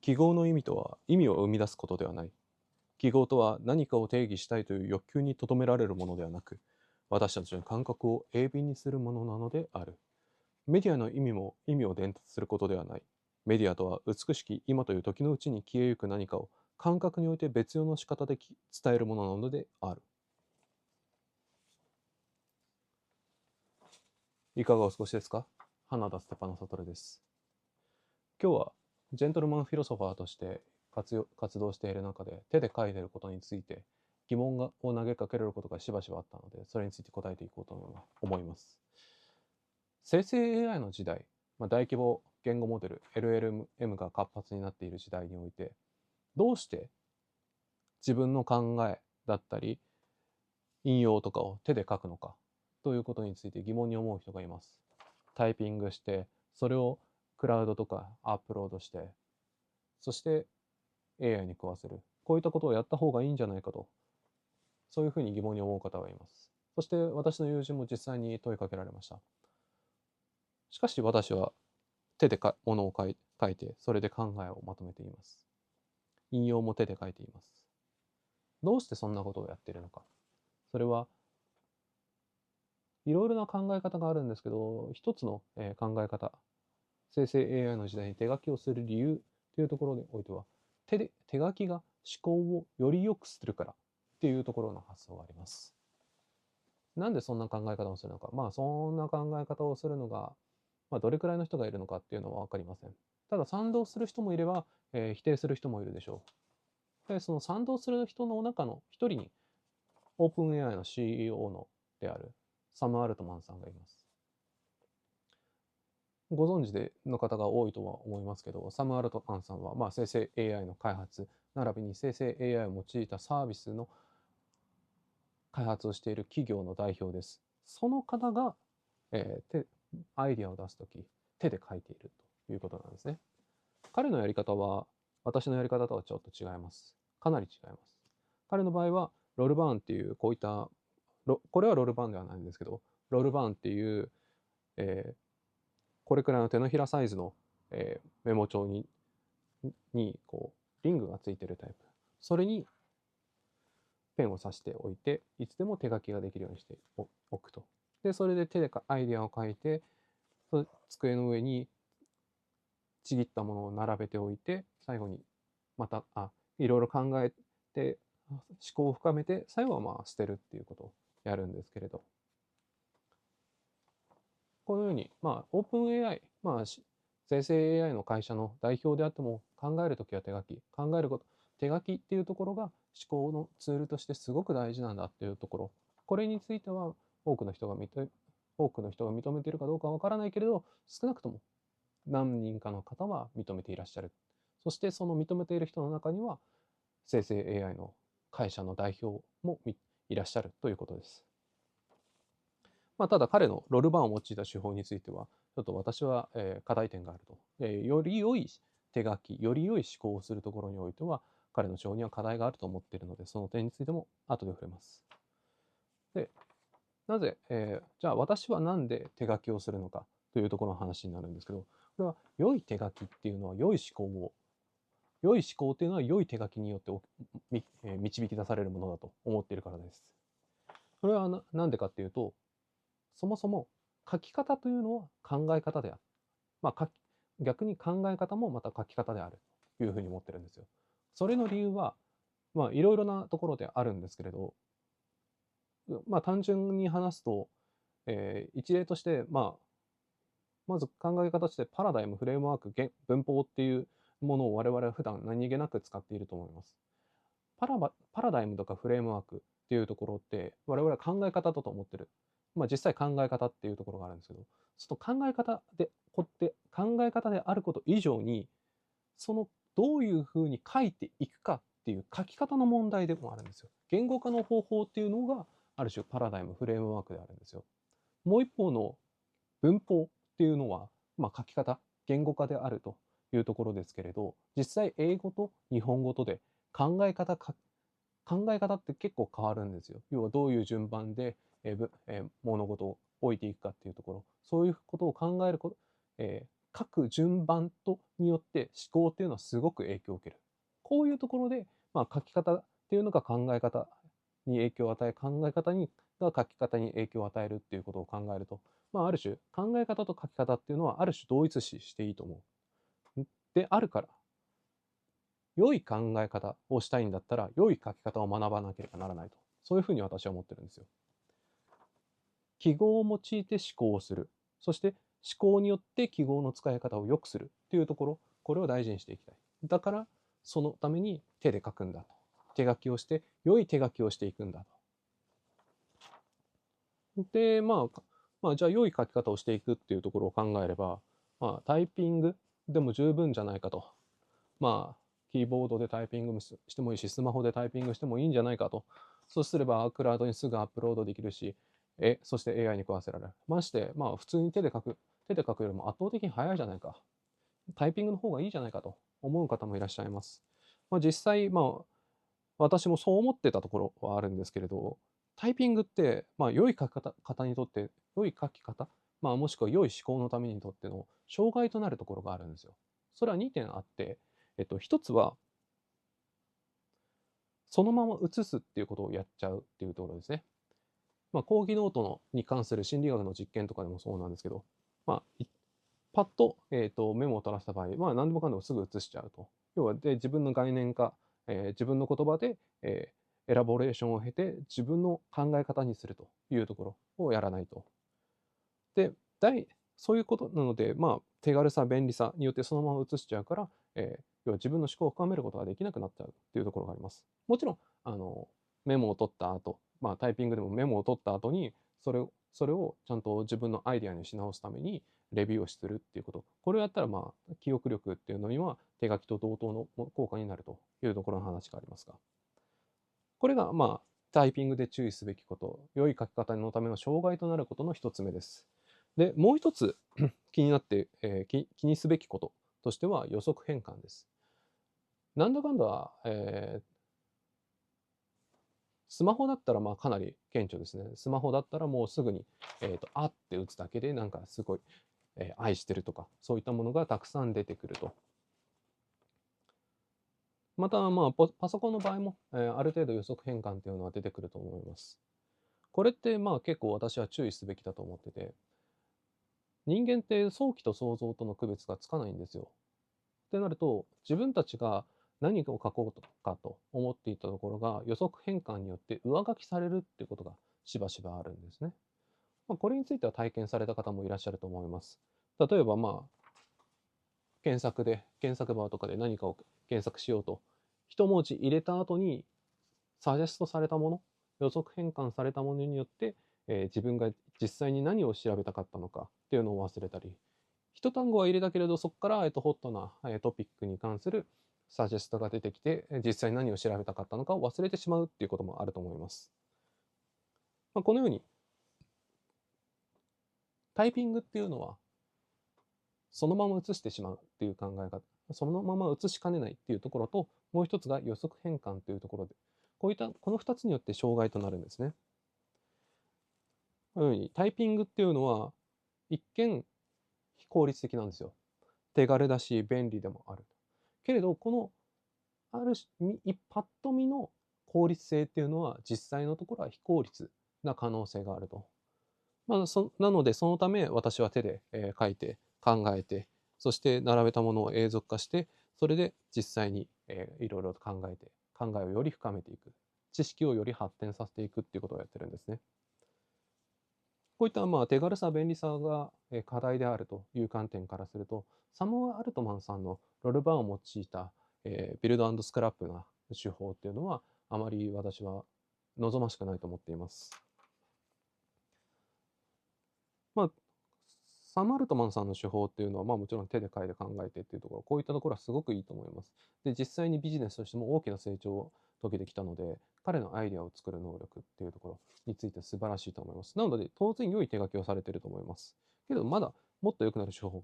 記号の意味とは意味を生み出すことではない。記号とは何かを定義したいという欲求にとどめられるものではなく、私たちの感覚を鋭敏にするものなのである。メディアの意味も意味を伝達することではない。メディアとは美しき今という時のうちに消えゆく何かを感覚において別用の仕方で伝えるものなのである。いかがお過ごしですか？花田ステパノサトルです。今日はジェントルマンフィロソファーとして活動している中で手で書いていることについて疑問を投げかけられることがしばしばあったので、それについて答えていこうと思います。生成 AI の時代、大規模言語モデル LLM が活発になっている時代において、どうして自分の考えだったり引用とかを手で書くのかということについて疑問に思う人がいます。タイピングして、それをクラウドとかアップロードして、そして AI に食わせる。こういったことをやった方がいいんじゃないかと、そういうふうに疑問に思う方がいます。そして私の友人も実際に問いかけられました。しかし私は手でものを書いて、それで考えをまとめています。引用も手で書いています。どうしてそんなことをやっているのか。それはいろいろな考え方があるんですけど、一つの考え方、生成 AI の時代に手書きをする理由というところにおいては、手書きが思考をより良くするからっていうところの発想があります。なんでそんな考え方をするのか。そんな考え方をするのが、どれくらいの人がいるのかっていうのは分かりません。ただ賛同する人もいれば、否定する人もいるでしょう。で、その賛同する人の中の一人に、オープン AI の CEO であるサム・アルトマンさんがいます。ご存知の方が多いとは思いますけど、サム・アルトマンさんは、生成 AI の開発、並びに生成 AI を用いたサービスの開発をしている企業の代表です。その方が、アイディアを出すとき、手で書いているということなんですね。彼のやり方は、私のやり方とはちょっと違います。かなり違います。彼の場合は、ロールバーンっていう、こういった、これはロールバーンではないんですけど、ロールバーンっていう、えーこれくらいの手のひらサイズの、メモ帳にこうリングがついてるタイプ。それにペンを刺しておいて、いつでも手書きができるようにしておくと。で、それで手でアイデアを書いて、机の上にちぎったものを並べておいて、最後にまた、いろいろ考えて、思考を深めて、最後は捨てるっていうことをやるんですけれど、このように、オープン AI、生成 AI の会社の代表であっても、考えるときは手書き、考えること、手書きっていうところが思考のツールとしてすごく大事なんだっていうところ、これについては多くの人が認めているかどうかはわからないけれど、少なくとも何人かの方は認めていらっしゃる。そしてその認めている人の中には、生成 AI の会社の代表もいらっしゃるということです。ただ彼のロルバーンを用いた手法については、ちょっと私は、課題点があると。より良い手書き、より良い思考をするところにおいては、彼の手法には課題があると思っているので、その点についても後で触れます。で、なぜ、じゃあ私は何で手書きをするのかというところの話になるんですけど、これは良い手書きっていうのは良い思考っていうのは良い手書きによって導き出されるものだと思っているからです。それはなんでかっていうと、そもそも書き方というのは考え方である。逆に考え方もまた書き方であるというふうに思ってるんですよ。それの理由は、いろいろなところであるんですけれど、単純に話すと、一例として、まず考え方としてパラダイム、フレームワーク、文法っていうものを我々は普段何気なく使っていると思います。パラダイムとかフレームワークっていうところって我々は考え方だと思ってる。実際考え方っていうところがあるんですけど、その考え方であること以上に、そのどういうふうに書いていくかっていう書き方の問題でもあるんですよ。言語化の方法っていうのがある種パラダイム、フレームワークであるんですよ。もう一方の文法っていうのは、書き方、言語化であるというところですけれど、実際英語と日本語とで考え方か考え方って結構変わるんですよ。要はどういう順番で、物事を置いていくかっていうところ、そういうことを考えること、書く順番によって思考っていうのはすごく影響を受ける。こういうところで、書き方っていうのが考え方に影響を与え、考え方が書き方に影響を与えるっていうことを考えると、ある種考え方と書き方っていうのはある種同一視していいと思う。であるから、良い考え方をしたいんだったら、良い書き方を学ばなければならないと。そういうふうに私は思ってるんですよ。記号を用いて思考をする。そして思考によって記号の使い方を良くするっていうところ、これを大事にしていきたい。だから、そのために手で書くんだと。手書きをして、良い手書きをしていくんだと。で、じゃあ良い書き方をしていくっていうところを考えれば、タイピングでも十分じゃないかと。キーボードでタイピングしてもいいし、スマホでタイピングしてもいいんじゃないかと。そうすれば、クラウドにすぐアップロードできるし、そして AI に食わせられる。まして、普通に手で書くよりも圧倒的に早いじゃないか。タイピングの方がいいじゃないかと思う方もいらっしゃいます。実際、私もそう思ってたところはあるんですけれど、タイピングって、良い書き方にとって、良い書き方、もしくは良い思考のためにとっての障害となるところがあるんですよ。それは2点あって、1つは、そのまま写すっていうことをやっちゃうっていうところですね。講義ノートに関する心理学の実験とかでもそうなんですけど、パッと、メモを取らせた場合、何でもかんでもすぐ写しちゃうと。要は、自分の概念化、自分の言葉で、エラボレーションを経て、自分の考え方にするというところをやらないと。で、そういうことなので、手軽さ、便利さによってそのまま写しちゃうから、要は自分の思考を深めることができなくなっちゃうっていうところがあります。もちろん、メモを取った後、タイピングでもメモを取った後に、それをちゃんと自分のアイデアにし直すために、レビューをするっていうこと。これをやったら、記憶力っていうのには手書きと同等の効果になるというところの話がありますが。これが、タイピングで注意すべきこと、良い書き方のための障害となることの一つ目です。で、もう一つ気になって、気にすべきこととしては予測変換です。なんだかんだ、スマホだったらかなり顕著ですね。スマホだったらもうすぐに、あって打つだけでなんかすごい、愛してるとか、そういったものがたくさん出てくると。また、パソコンの場合も、ある程度予測変換っていうのは出てくると思います。これって結構私は注意すべきだと思ってて、人間って早期と想像との区別がつかないんですよ。ってなると、自分たちが何を書こうかと思っていたところが予測変換によって上書きされるっていうことがしばしばあるんですね。これについては体験された方もいらっしゃると思います。例えば検索バーとかで何かを検索しようと、一文字入れた後にサジェストされたもの、予測変換されたものによって、自分が実際に何を調べたかったのかっていうのを忘れたり、一単語は入れたけれど、そこから、ホットな、トピックに関するサジェストが出てきて、実際に何を調べたかったのかを忘れてしまうっていうこともあると思います。このように、タイピングっていうのは、そのまま写してしまうっていう考え方、そのまま写しかねないっていうところと、もう一つが予測変換というところで、この二つによって障害となるんですね。このように、タイピングっていうのは、一見非効率的なんですよ。手軽だし、便利でもある。けれど、この、あるパッと見の効率性っていうのは、実際のところは非効率な可能性があると。なので、そのため私は手で、書いて、考えて、そして並べたものを永続化して、それで実際に、いろいろと考えて、考えをより深めていく。知識をより発展させていくっていうことをやってるんですね。こういった手軽さ、便利さが課題であるという観点からすると、サムアルトマンさんのロルバーンを用いた、ビルドスクラップな手法っていうのは、あまり私は望ましくないと思っています。まあ、サム・アルトマンさんの手法っていうのは、もちろん手で書いて考えてっていうところ、こういったところはすごくいいと思います。で、実際にビジネスとしても大きな成長を遂げてきたので、彼のアイデアを作る能力っていうところについて素晴らしいと思います。なので、当然良い手書きをされていると思います。けど、まだもっと良くなる手法、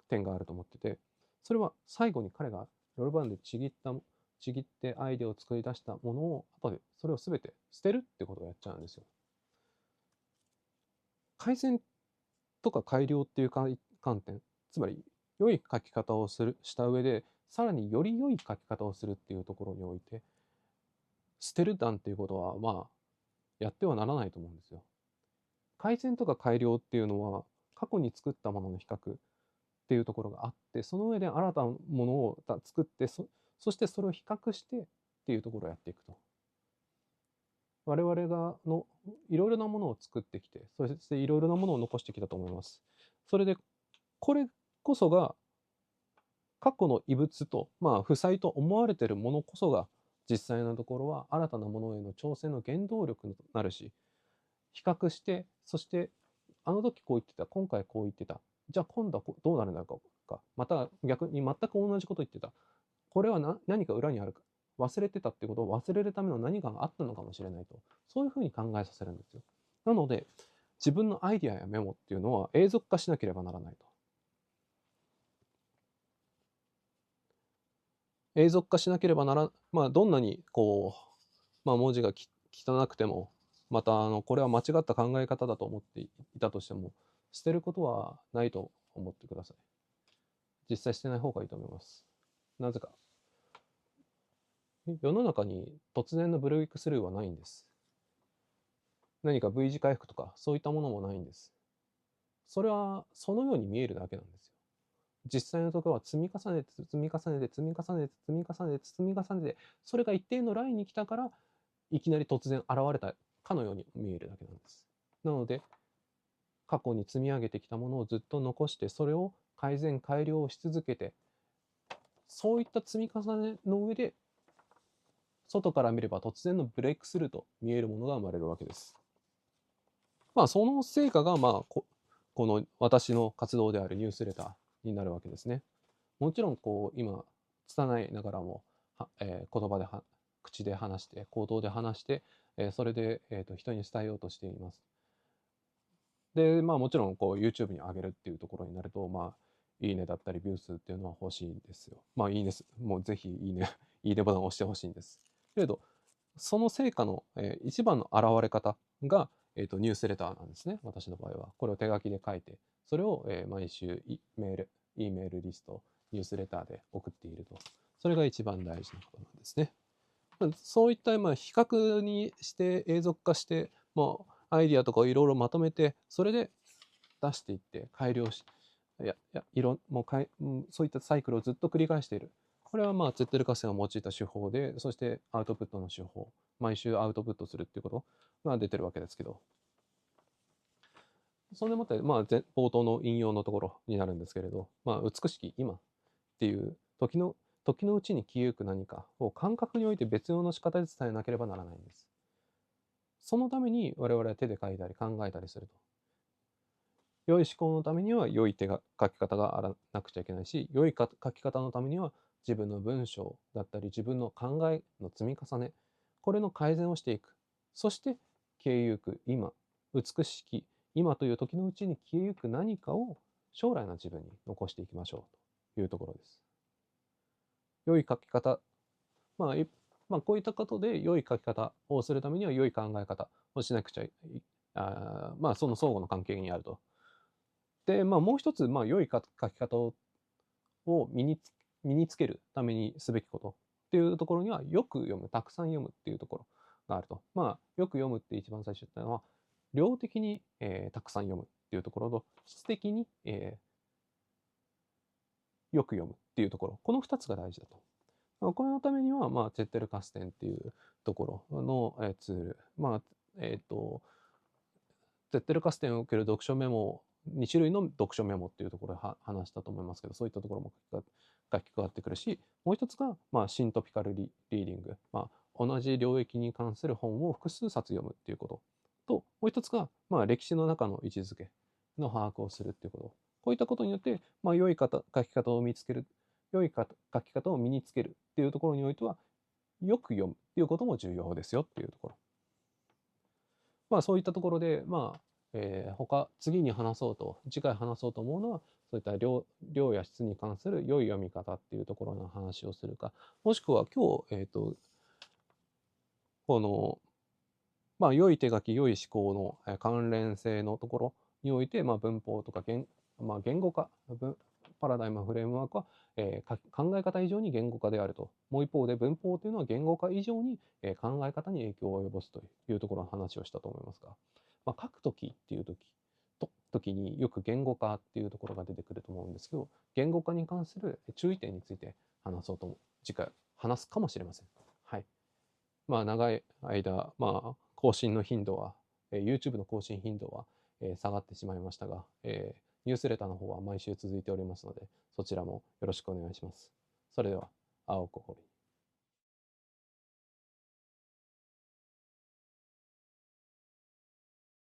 点があると思ってて、それは最後に彼がロールバーンでちぎってアイデアを作り出したものを、後でそれを全て捨てるってことをやっちゃうんですよ。改善とか改良っていう観点、つまり良い書き方をした上で、さらにより良い書き方をするっていうところにおいて、捨てるなんていうことは、やってはならないと思うんですよ。改善とか改良っていうのは、過去に作ったものの比較っていうところがあって、その上で新たなものを作って、そしてそれを比較してっていうところをやっていくと。我々いろいろなものを作ってきて、そしていろいろなものを残してきたと思います。それで、これこそが過去の遺物と、負債と思われているものこそが、実際のところは新たなものへの挑戦の原動力になるし、比較して、そして、あの時こう言ってた、今回こう言ってた、じゃあ今度はどうなるのか、また逆に全く同じこと言ってた。これは何か裏にあるか。忘れてたってことを忘れるための何かがあったのかもしれないと。そういうふうに考えさせるんですよ。なので、自分のアイディアやメモっていうのは永続化しなければならないと。永続化しなければなら、どんなに文字が汚くても、またこれは間違った考え方だと思っていたとしても、捨てることはないと思ってください。実際捨てない方がいいと思います。なぜか。世の中に突然のブレイクスルーはないんです。何か V 字回復とかそういったものもないんです。それはそのように見えるだけなんですよ。実際のところは積み重ねて積み重ねて積み重ねて積み重ねて積み重ねて、それが一定のラインに来たからいきなり突然現れたかのように見えるだけなんです。なので、過去に積み上げてきたものをずっと残して、それを改善改良し続けて、そういった積み重ねの上で、外から見れば突然のブレイクスルーと見えるものが生まれるわけです。その成果が、この私の活動であるニュースレターになるわけですね。もちろん、今、拙いながらも、言葉で口で話して、口頭で話して、それで、人に伝えようとしています。で、もちろん、YouTube に上げるっていうところになると、いいねだったり、ビュー数っていうのは欲しいんですよ。いいねす。もうぜひ、いいね、いいねボタンを押してほしいんです。けれど、その成果の、一番の現れ方が、ニュースレターなんですね。私の場合は。これを手書きで書いて、それを、毎週E メールリスト、ニュースレターで送っていると。それが一番大事なことなんですね。そういった、比較にして永続化して、アイディアとかをいろいろまとめて、それで出していって改良し、いや、いや、いろ、もうかい、そういったサイクルをずっと繰り返している。これはゼッテル合戦を用いた手法で、そしてアウトプットの手法、毎週アウトプットするっていうことが出てるわけですけど、それでもって、冒頭の引用のところになるんですけれど、美しき今っていう時のうちに消えゆく何かを感覚において別用の仕方で伝えなければならないんです。そのために我々は手で書いたり考えたりすると。良い思考のためには良い書き方があらなくちゃいけないし、良い書き方のためには自分の文章だったり自分の考えの積み重ね、これの改善をしていく。そして消えゆく今、美しき今という時のうちに消えゆく何かを将来の自分に残していきましょうというところです。良い書き方、まあ、こういったことで良い書き方をするためには良い考え方をしなくちゃその相互の関係にあると。で、もう一つ、良い書き方を身につけるためにすべきことっていうところには、よく読む、たくさん読むっていうところがあると。よく読むって一番最初言ったのは、量的に、たくさん読むっていうところと、質的に、よく読むっていうところ。この2つが大事だと。このためには、ゼッテルカステンっていうところの、ツール。ゼッテルカステンを受ける読書メモ、2種類の読書メモっていうところで話したと思いますけど、そういったところも書き換わってくるし、もう一つが、シントピカルリーディング。同じ領域に関する本を複数冊読むっていうことと、もう一つが、歴史の中の位置づけの把握をするっていうこと。こういったことによって、良い書き方を見つける、良い書き方を身につけるっていうところにおいては、よく読むっていうことも重要ですよっていうところ。そういったところで、次に話そうと、次回話そうと思うのは、そういった量や質に関する良い読み方っていうところの話をするか、もしくは今日、この、良い手書き、良い思考の関連性のところにおいて、文法とか言語化、パラダイムフレームワークは、考え方以上に言語化であると。もう一方で文法というのは言語化以上に、考え方に影響を及ぼすというところの話をしたと思いますが、書くときっていう時によく言語化っていうところが出てくると思うんですけど、言語化に関する注意点について話そうと次回話すかもしれません。はい。長い間、更新の頻度は、YouTube の更新頻度は、下がってしまいましたが、ニュースレターの方は毎週続いておりますので、そちらもよろしくお願いします。それでは、青ここり。